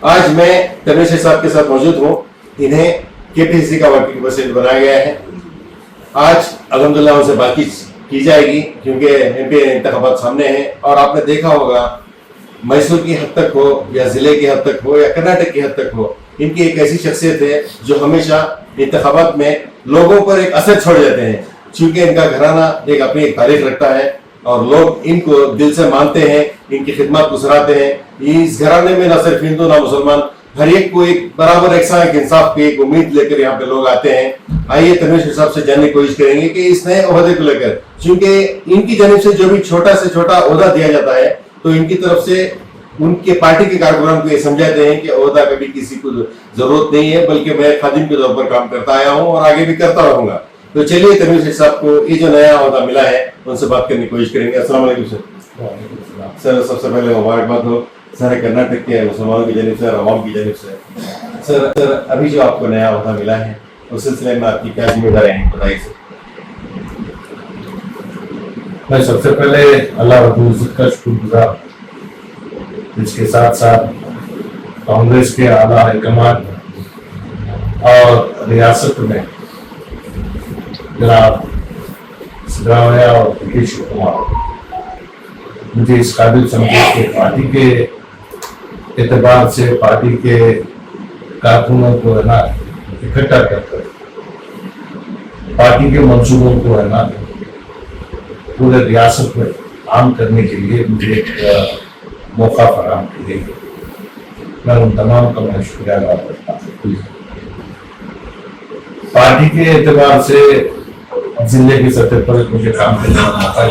आज मैं तनुष साहब के साथ मौजूद हूँ। इन्हें केपीसीसी का वर्किंग प्रेसिडेंट बनाया गया है। आज अल्हम्दुलिल्लाह उनसे बातचीत की जाएगी क्योंकि एमपी इंतखाबात सामने हैं और आपने देखा होगा मैसूर की हद तक हो या जिले की हद तक हो या कर्नाटक की हद तक हो, इनकी एक ऐसी शख्सियत है जो हमेशा इंतखाबात में लोगों पर एक असर छोड़ जाते हैं, क्योंकि इनका घराना एक अपनी एक तारीख रखता है और लोग इनको दिल से मानते हैं, इनकी खिदमत को सराहते हैं। इस घराने में न सिर्फ हिंदू ना मुसलमान, हर एक को एक बराबर एक इंसाफ की एक उम्मीद लेकर यहाँ पे लोग आते हैं। आइए तनुष साहब से जानने की कोशिश करेंगे कि इस नए ओहदे को लेकर, क्योंकि इनकी जानिब से जो भी छोटा से छोटा ओहदा दिया जाता है तो इनकी तरफ से उनके पार्टी के कारकुनान को ये समझाते हैं कि ओहदा कभी किसी को जरूरत नहीं है, बल्कि मैं खादिम के तौर पर काम करता आया हूँ और आगे भी करता रहूंगा। तो चलिए तनुष साहब को ये जो नया ओहदा मिला है उनसे बात करने की कोशिश करेंगे। अस्सलाम वालेकुम सर। सबसे पहले मुबारकबाद हो सारे कर्नाटक के मुसलमानों की जानिब से और अवाम की जानिब से। सर अभी जो आपको नया ओहदा मिला है उस सिलसिले में आपकी क्या जिम्मेदारियां हैं, बताइए सर। मैं सबसे पहले अल्लाह रब्बुल इज्जत का शुक्रगुजार, इसके साथ साथ कांग्रेस के आला हाईकमान और रियासत में जनाब सिद्धरामैया और नीतीश कुमार मुझे इस काबिल समझे कि पार्टी के एतबार से पार्टी के कारकुनों को है ना इकट्ठा करकर पार्टी के मंसूबों को है ना पूरे रियासत में आम करने के लिए मुझे एक मौका फराहम किए। मैं उन तमाम का मैं शुक्रिया अदा करता हूँ। पार्टी के एतबार से जिले की सतह पर मुझे काम करने का मौका,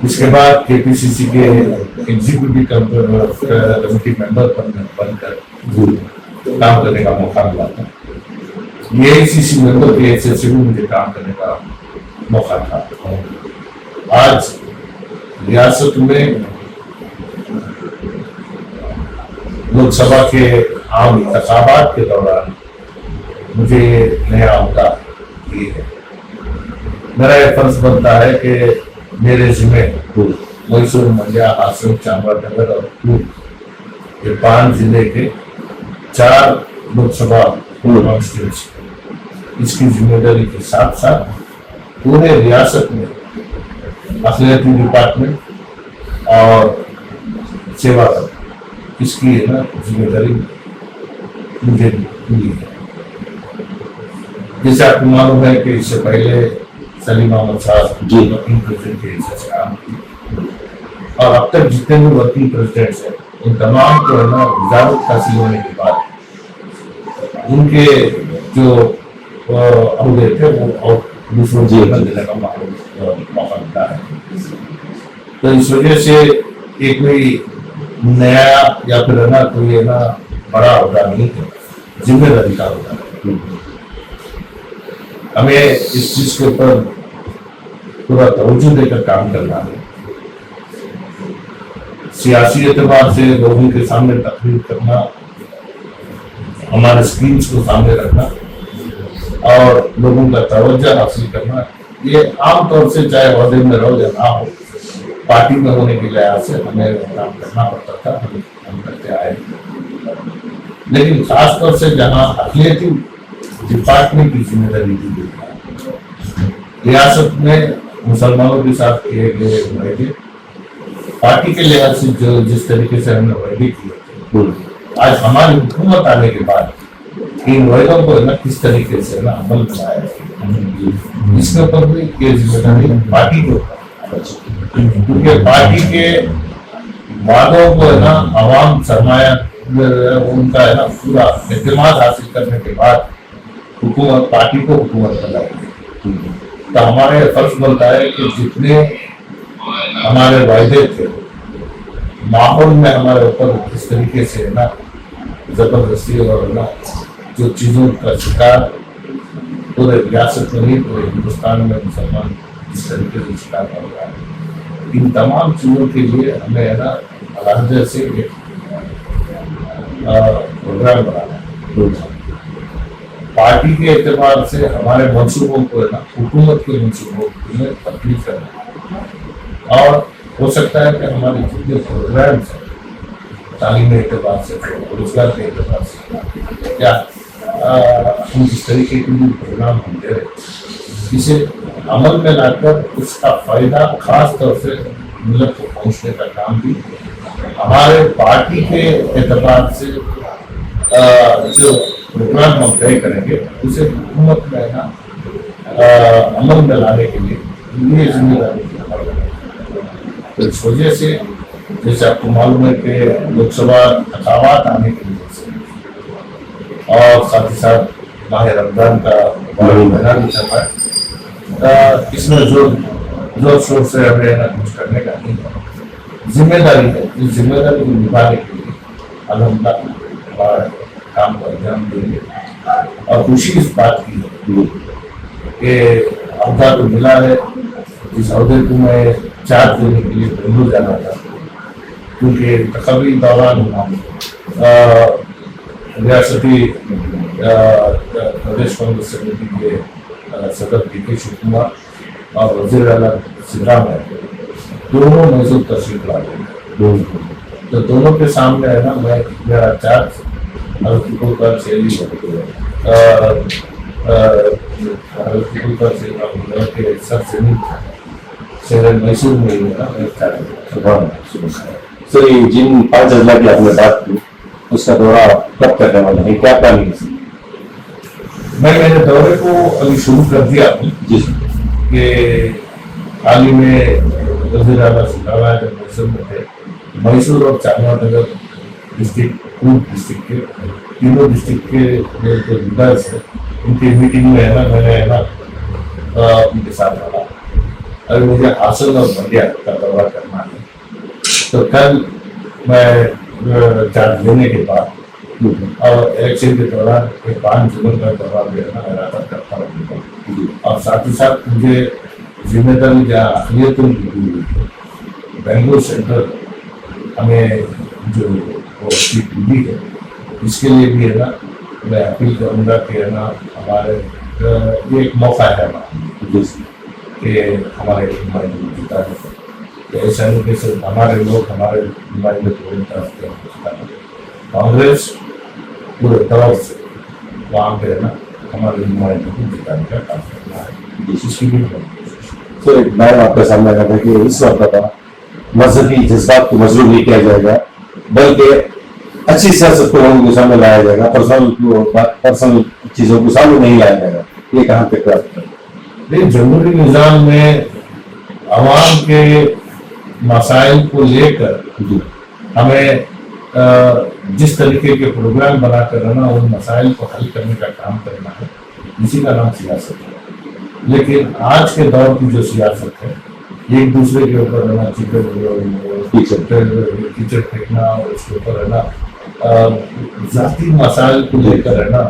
इसके बाद केपीसीसी के एग्जीक्यूटिव कमेटी मेंबर बनकर काम करने का मौका मिला था। एआईसीसी मेंबर के हैसियत से भी मुझे काम करने का मौका था। आज रियासत में लोकसभा के आम इंतखाबात के दौरान मुझे नया ओहदा ये है। मेरा यह फर्ज बनता है कि मेरे जिम्मे मैसूर, मंड्या, हासन, चामराजनगर और पूर्व ये 5 जिले के 4 लोकसभा कॉन्स्टिट्यूंसी, इसकी जिम्मेदारी के साथ साथ पूरे रियासत में अखिलती डिपार्टमेंट और सेवा इसकी है ना जिम्मेदारी मुझे मिली है। जैसे आपको मालूम है कि इससे पहले सलीम अहमद साहब जी वर्किंग प्रेसिडेंट के हिस्से से काम की और अब तक जितने भी वर्किंग प्रेसिडेंट्स हैं उन तमाम को है ना वजारत हासिल होने के बाद उनके जो अहदे थे वो और दूसरों को देने का मौका मिलता है। तो इस वजह से एक कोई नया या फिर है ना कोई है ना बड़ा होगा नहीं है, जिम्मेदारी का होता है। हमें इस चीज के ऊपर पूरा तवज्जो देकर काम करना है। सियासी एतबार से लोगों के सामने तकरीर करना, हमारे स्कीम्स को सामने रखना और लोगों का तवज्जो हासिल करना, ये आमतौर से चाहे ओहदे में रहो या ना हो, पार्टी में होने के लिहाज से हमें काम करना पड़ता था, हम करते आए। लेकिन खासतौर से जहाँ अखिलती डिपार्टमेंट की जिम्मेदारी दी गई है, रियासत में मुसलमानों के साथ किए गए वायदे, पार्टी के लिहाज से जो जिस तरीके से हमने वायदे किए, आज हमारी हुकूमत आने के बाद इन वायदों को ना किस तरीके से ना अमल बनाया, इसके ऊपर भी ये जिम्मेदारी पार्टी को, क्योंकि पार्टी के वादों को है ना अवाम सरमाया उनका है ना पूरा एतमाद हासिल करने के बाद हुकूमत पार्टी को हुकूमत बनाएगी। तो हमारे फर्ज बनता है कि जितने हमारे वायदे थे माहौल में हमारे ऊपर किस तरीके से ना जबरदस्ती और ना जो चीजों का शिकार पूरे रियासत में नहीं पूरे हिंदुस्तान में मुसलमान इस तरीके से शिकार हो रहा है, इन तमाम चीजों के लिए हमें है ना अलहदा से एक प्रोग्राम बनाना है। पार्टी के एतबार से हमारे मंसूबों को है ना हुकूमत के मंसूबों में तब्दील करना और हो सकता है कि हमारे जितने प्रोग्राम्स हैं तालीम के एतबार से, रोजगार के एतबार से, या हम जिस तरीके के भी प्रोग्राम हम दे रहे, इसे अमल में लाकर उसका फायदा खास तौर से मिलत को पहुंचने का काम भी हमारे पार्टी के एतबार से जो प्रोग्राम हम तय करेंगे उसे हुकूमत में ना अमल में लाने के लिए ये जिम्मेदारी तो इस वजह से जैसे आपको मालूम है कि लोकसभा इंतखाबात आने की वजह से और साथ ही साथ माह रमजान का महीना भी चल रहा है, इसमें जोर शोर से हमें ना कुछ करने का नहीं है, जिम्मेदारी है। इस जिम्मेदारी को निभाने के लिए अल्हम्दुलिल्लाह हमारे काम को अंजाम देंगे और खुशी इस बात की है कि अहदा तो मिला है। इस अहदे को मैं 4 दिन के लिए बेंगलुरु जाना था, क्योंकि तकरीबी दौरान हम रियासती प्रदेश कांग्रेस समिति के सदर DK शिव कुमार और वजीर आला सिद्धरामैया दोनों मौजूद तशरीफ ला रहे, तो दोनों के सामने है ना मैं मेरा चार्ज मैसूर में ही सर ये जिन 5 अजला की आपने बात की उसका दौरा कब करने वाला है, क्या प्लानिंग है? मैंने दौरे को अभी शुरू कर दिया जी कि हाल ही में वज़ीर आला सिद्धरामैया जब मैसूर में थे, मैसूर और चामराजनगर डिस्ट्रिक्ट डिस्ट्रिक्ट के तीनों डिस्ट्रिक्ट के जो लीडर्स है उनकी मीटिंग में है ना मैंने है ना उनके साथ रहा। अभी मुझे हासिल और बंदिया का दौरा करना है, तो कल मैं चार्ज लेने के बाद और इलेक्शन के दौरान 5 जुलाई का दौरा भी है ना इरादा करता रहूँगा। और साथ ही साथ मुझे जिम्मेदारी जहाँ अखिलियतों की दी हुई है, बेंगलुरु सेंट्रल हमें जो वो सीट मिली है, इसके लिए भी है ना मैं अपील करूँगा कि है ना हमारे ये एक मौका है हमारा कि हमारे नुमाइंदे जिता है, तो ऐसा नहीं कि सिर्फ हमारे लोग हमारे नुमाइंदे पूरी तरफ से कांग्रेस पूरे तरफ से वहाँ पे है ना हमारे नुमाइंदे को जिताने का काम करना है, इसकी भी तो एक मैं आपके सामने रखा कि इस वक्त का मजहबी जज्बात को मजबूर नहीं किया जाएगा, बल्कि अच्छी सियासत को लोगों के सामने लाया जाएगा, पर्सनल चीजों को सामने नहीं लाया जाएगा। ये कहाँ तक प्राप्त है? जमहूरी निज़ाम में आवाम के मसाइल को लेकर हमें जिस तरीके के प्रोग्राम बनाकर रहना उन मसाइल को हल करने का काम करना है, इसी का नाम सियासत है। लेकिन आज के दौर की जो सियासत है, एक दूसरे के ऊपर है ना कीचड़ फेंकना और उसके ऊपर है ना जाती मसाइल को लेकर है ना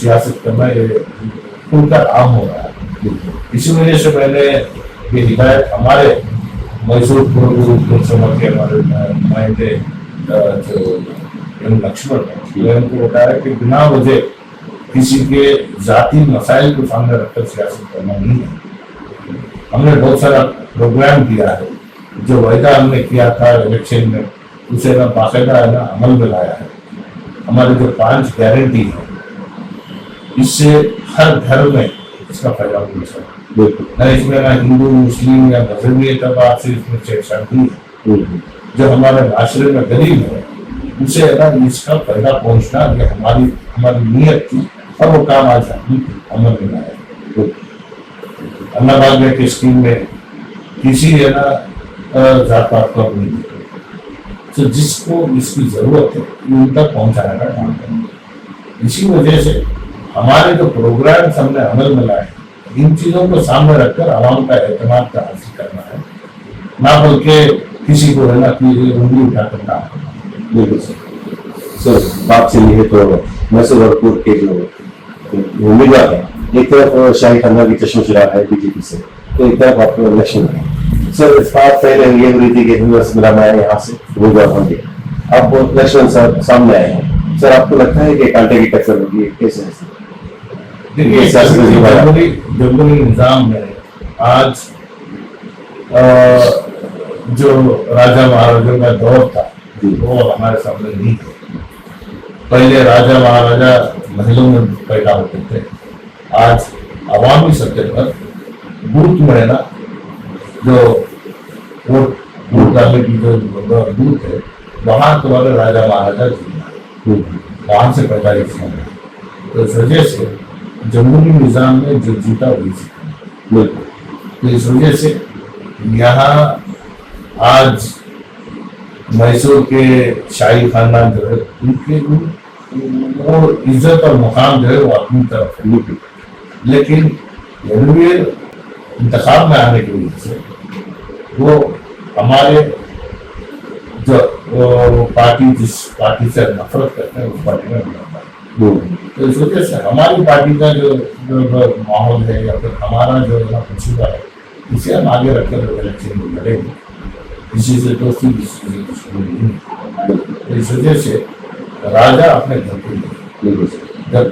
सियासत करना, ये उनका आम हो रहा है। इसी वजह से मैंने ये हिदायत हमारे मैसूर लोकसभा के हमारे नुमाइंदे जो लक्ष्मण है उनको बताया कि बिना वजह किसी के जाती मसाइल को सामने रखकर सियासत करना नहीं है। हमने बहुत सारा प्रोग्राम किया है, जो वायदा हमने किया था इलेक्शन में उसे ना बाकायदा है ना अमल में लाया है। हमारे जो 5 गारंटी है, इससे हर घर में इसका फायदा हो सकता है, ना इसमें ना हिंदू मुस्लिम या मजहबी एतबार से इसमें छेड़छाड़ी है। जो हमारे माशरे में गरीब है उसे है ना इसका फायदा पहुंचना, ये हमारी नीयत थी और वो काम आज हम अमल में लाए। अन्नाभाग्य की स्कीम में किसी है ना जात पात को नहीं देते, तो जिसको इसकी जरूरत है उन तक पहुंचाने का काम करें। इसी वजह से हमारे जो प्रोग्राम हमने अमल में लाए, इन चीजों को सामने रखकर आवाम का एतमाद का हासिल करना है, ना बल्कि किसी को है ना कि उंगली उठाकर काम करना। बिल्कुल सर, बात चलिए तो मैसूर और पूर्व के जो उम्मीदवार है, एक तरफ शाही खानदान की चश्मोशराह है बीजेपी से, तो एक तरफ आपको इलेक्शन है। सर इस बात पहले ये हुई थी कि सिद्धरामैया यहाँ से उम्मीदवार होंगे, अब इलेक्शन सर सामने आए हैं, सर आपको लगता है कि कांटे की टक्कर होगी? कैसे है? देखिए जमहूरी निजाम में आज जो राजा महाराजों का दौर था वो हमारे सामने नहीं है। पहले राजा महाराजा महलों में पैदा होते थे, आज अवामी सतह पर बूथ में ना जो वोट डालने की जो बूथ है वहां तुम्हारे राजा महाराजा वहां से पैदाइश है। तो इस वजह से जमहूरी निजाम में जो जीता हुई थी, तो इस वजह से यहाँ आज मैसूर के शाही खानदान जो है उनके वो इज्जत और मुकाम जो है वो अपनी तरफ है। लेकिन रणवीर इंतखाब में आने की वजह से वो हमारे जो वो पार्टी जिस पार्टी से नफरत करते हैं उस पार्टी में तो इस वजह से हमारी पार्टी का जो माहौल है या फिर हमारा जो मंसूबा है इसे हम आगे रखकर इलेक्शन में लड़ेंगे। किसी से दोस्ती नहीं। तो इस वजह से राजा अपने घर के जब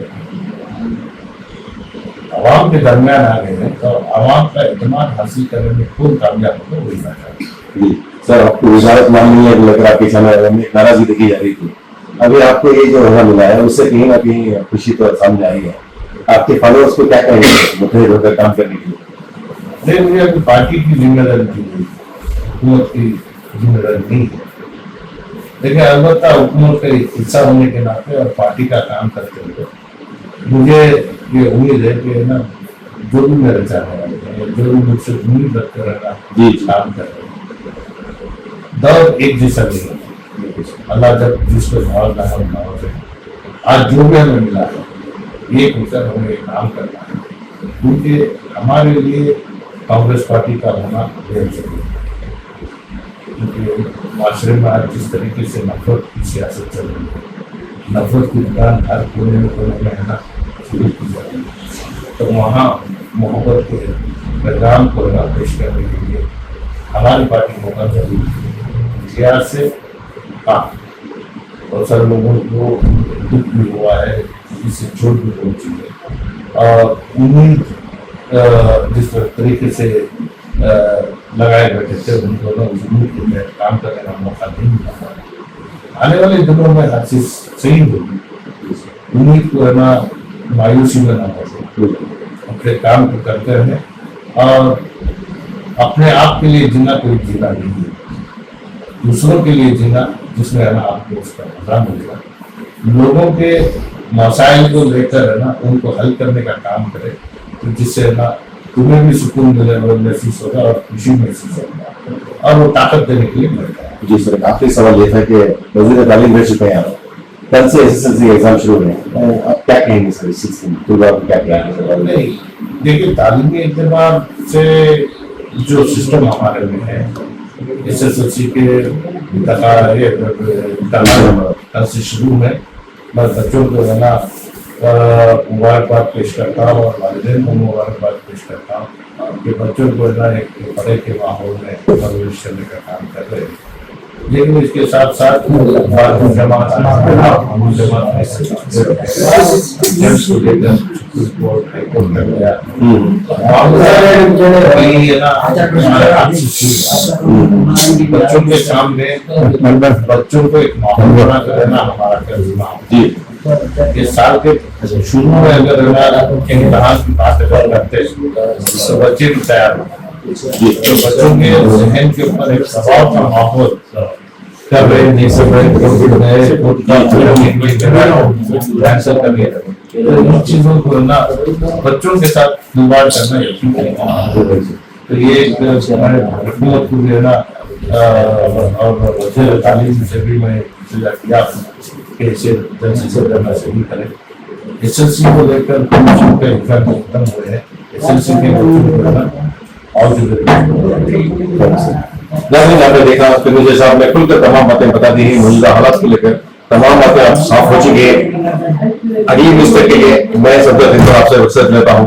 आवाम के दरमियान आ गए हैं तो आवाम का इत्मीनान हासिल करने में खूब कामयाब होगा वही राजा। सर, आपको विशारत माननी है, लग रहा आपके सामने नाराजगी देखी जा रही थी, अभी आपको ये जो होना मिला है उससे कहीं ना कहीं खुशी तो सामने आई है। आपके फॉलोअर्स को क्या कहेंगे मुठभेड़ होकर काम करने के लिए? नहीं, मुझे अभी पार्टी की जिम्मेदारी दी गई, हुकूमत की जिम्मेदारी नहीं है। लेकिन अलबत्ता हुकूमत का हिस्सा होने के नाते और पार्टी का काम करते हुए मुझे ये उम्मीद है कि ना जो भी मेरे चाहने वाले हैं, जो भी मुझसे उम्मीद रखते रहना काम कर रहे हैं, दौर एक जैसा नहीं है। अल्लाह जब जिसको नवाज है, आज जो भी हमें मिला है एक होकर हमें एक काम करना है, क्योंकि हमारे लिए कांग्रेस पार्टी का होना बेहद जरूरी है। क्योंकि माशरे में आज जिस तरीके से नफरत की सियासत चल रही है, नफरत की दुकान हर कोने में है ना शुरू की जा रही है, तो वहाँ मोहब्बत के पैगाम को पेश करने के लिए हमारी पार्टी होना जरूरी है। इतिहास से बहुत सारे लोगों को दुख भी हुआ है, इससे चोट भी पहुंची है और उम्मीद जिस तरीके से लगाए बैठे थे उनको उस उम्मीद के तहत काम करने का मौका नहीं मिला। आने वाले दिनों में हर चीज सही होगी, उम्मीद को है ना मायूसी में ना हो, अपने काम को करते रहे और अपने आप के लिए जीना कोई जीना नहीं है, दूसरों के लिए जीना जिसमें है ना आपको उसका मजा मिलेगा। लोगों के मसाइल को लेकर है ना उनको हल करने का काम करे, तो जिससे है ना तुम्हें भी सुकून मिले महसूस होगा और खुशी महसूस होगा और वो ताकत देने के लिए मिलता है। जी सर, आखिरी सवाल ये था कि वज़ीर तालीम रह चुके हैं आप, कल से एसएसएलसी एग्जाम शुरू हुए हैं, आप क्या कहेंगे सर इस चीज में? क्या कहेंगे? नहीं, देखिए तालीमी एतबार से जो सिस्टम हमारे में है, एसएसएलसी के कल से शुरू है। मैं बच्चों को है ना मुबारकबाद पेश करता हूँ और वालिदैन को मुबारकबाद पेश करता हूँ कि बच्चों को है ना एक पढ़े के माहौल में परवरिश करने का काम कर रहे हैं। लेकिन इसके साथ साथ बच्चों के सामने बच्चों को एक माहौल बना कर रहना हमारा कर्तव्य। ये साल के शुरू में अगर इम्तिहान की बात अगर करते तो बच्चे भी तैयार होते, तो बच्चों के जहन के ऊपर एक दबाव का माहौल कर रहे नहीं सब कैंसिल कर लिया। तो इन चीजों को ना बच्चों के साथ खिलवाड़ करना यकीन नहीं। तो ये एक हुकूमत को भी है ना और वज़ीर तालीम से भी मैं किया कि इसे जल्दी से करना सही करें। एसएलसी को लेकर बच्चों के एग्जाम खत्म हुए हैं, एसएलसी के बच्चों को ना और आपने देखा फिर साहब ने खुलकर तमाम बातें बता दी है, मौजूदा हालात को लेकर तमाम बातें आप साफ हो चुकी है। अगली मिनिस्टर के लिए मैं सब आपसे रुखसत लेता हूँ।